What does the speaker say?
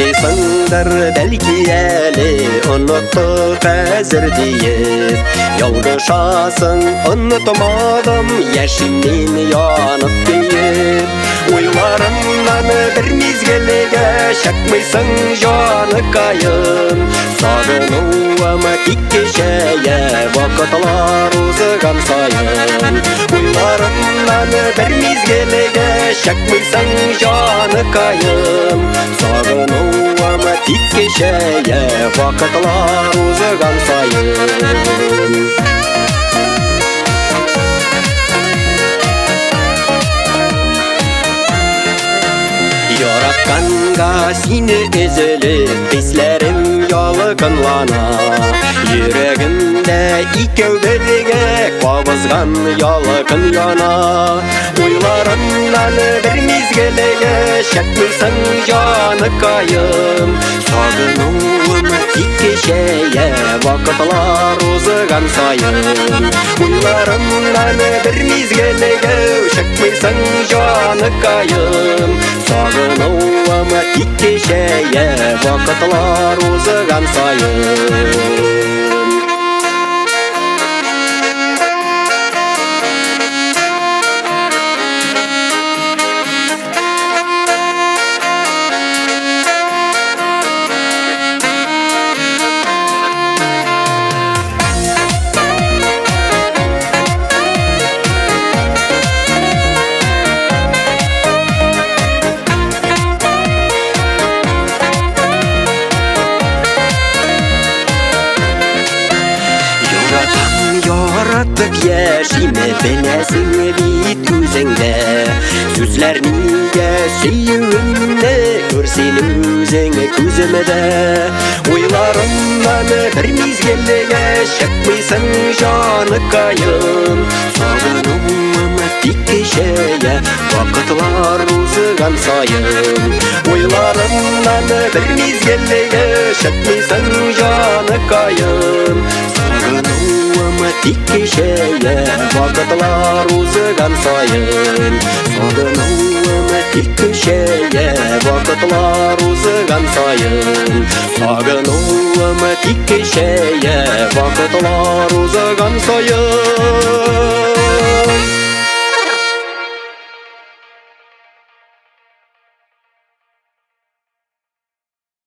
Ойлайсыңдар бәлки әлі ұнытты қазір дейіп Ялғышасың ұнытмадым яшімнен янып дейіп Ойларымнан бір мезгіліге шақмайсың жаныкайым Сағынуым тек кешеге вақытлар ұзыған сайын Ойларымнан бір мезгіліге шақмайсың жаныкайым Сағынуым тек кешеге вақытлар ұзыған сайын Яратқанға сені үзіліп Беслерім ялықынлана Жүрегімді икеу бірге Қабызған ялықын яна Ойларымнан бір мезгіліге Шақмайсың жаныкайым Сағынуым тек кешеге Вақытлар ұзыған сайын Ойларымнан бір мезгіліге Шақмайсың жаныкайым Сағынуым тек кешеге Вақытлар ұзыған сайын Яратып яшиме білесің бит өзіңді Сөзлер неге сүйуімді көрсен өзің көзімді Ойларымнан бір мезгіліге шықмайсың жаныкайым Сағынуым тек кешеге вақытлар ұзыған сайын Ойларымнан бір мезгіліге шықмайсың жаныкайым Сағынуым тек кешеге вақытлар ұзыған сайын Сағынуым тек кешеге вақытлар ұзыған сайын Сағынуым тек кешеге вақытлар ұзыған сайын